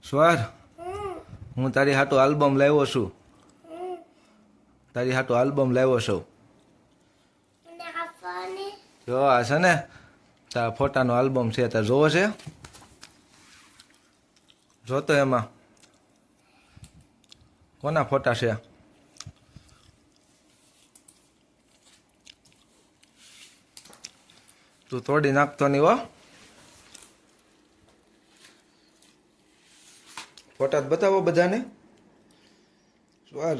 સ્વર હું તારી હાટુ આલ્બમ લાવ્યો છું. તારી હાટુ આલ્બમ લાવ્યો છું. જો આ છે ને તારા ફોટાનો આલ્બમ છે. તારે જોવો છે? જોતો એમાં કોના ફોટા છે? તું તોડી નાખતો નહીં હો. ફોટા જ બતાવો બધાને. સ્વર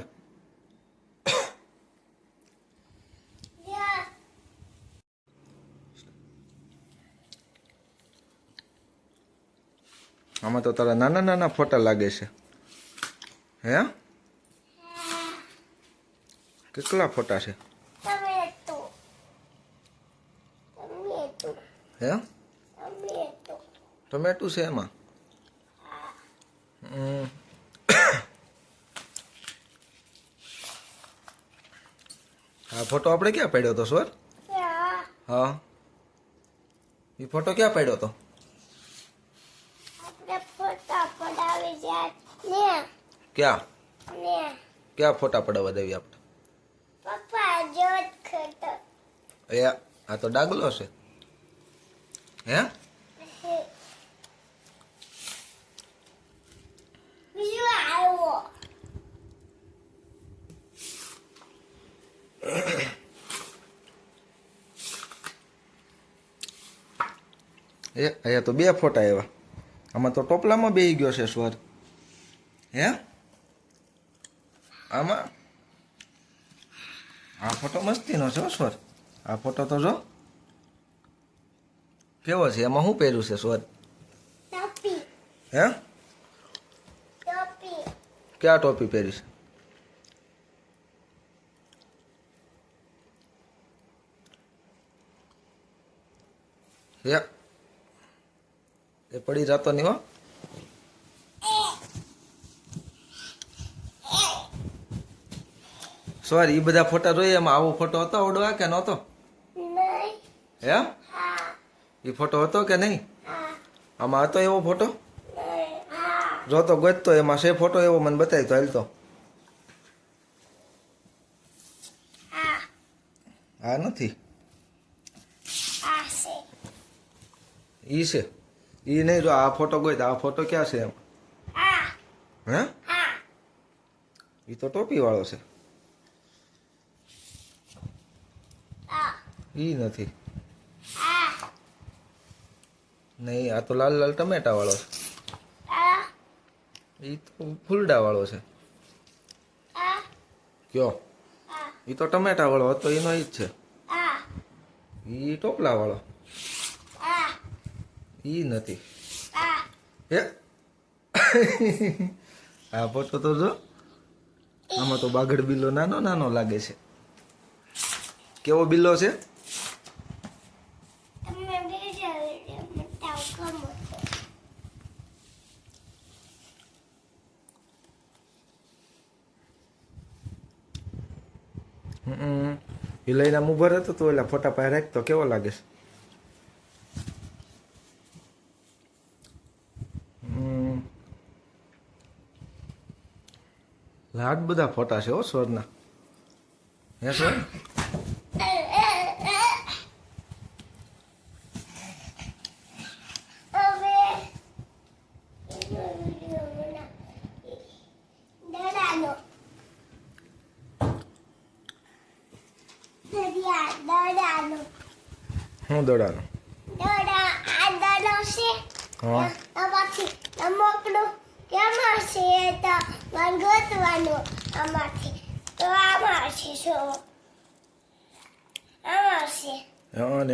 આમાં તો તારા નાના નાના ફોટા લાગે છે. હે કેટલા ફોટા છે? હે ટમેટું છે એમાં? આ ફોટો આપણે ક્યાં પડ્યો હતો સ્વર? હા એ ફોટો ક્યાં પડ્યો હતો? ક્યાં ક્યાં ફોટા પડાવવા દેવી આપણે? એ આ તો ડાગલો છે. હે અહીંયા તો બે ફોટા આવ્યા. આમાં તો ટોપલામાં બેસી ગયો છે સ્વર. હે આમાં આ ફોટો મસ્તીનો છે સ્વર. આ ફોટો તો જો કેવો છે. એમાં શું પહેર્યું છે સ્વર? હે ક્યાં ટોપી પહેરી છે? એ પડી જતો નહીં હો. સોરી, એ બધા ફોટા જોઈએ એમાં આવો ફોટો હતો ઓડવા કે નહોતો? હે એ ફોટો હતો કે નહીં? આમાં હતો એવો ફોટો? જોતો ગોતતો એમાં છે ફોટો એવો મને બતાવી તો હાલતો. આ નથી. ઈ છે ઈ નહીં. જો આ ફોટો ગોત. આ ફોટો ક્યાં છે એમ? હે ઈ તો ટોપી વાળો છે. ઈ નથી. નહીં, આ તો લાલ લાલ ટમેટા વાળો છે. ઈ તો ફૂલડા વાળો છે. કયો? ઈ તો ટમેટા વાળો હતો એનો ઈ જ છે. ઈ ટોપલા વાળો. ઈ નથી. હે આ ફોટો તો જો. આમાં તો બાગડ બિલ્લો નાનો નાનો લાગે છે. કેવો બિલ્લો છે? એ લઈને આમ ઉભો રહેતો તો એટલે ફોટા પાસે રાખતો કેવો લાગે છે? લાડ બધા ફોટા છે હો સ્વરના. હે સ્વર? શું દડાનો?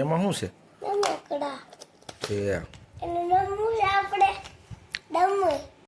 એમાં શું છે?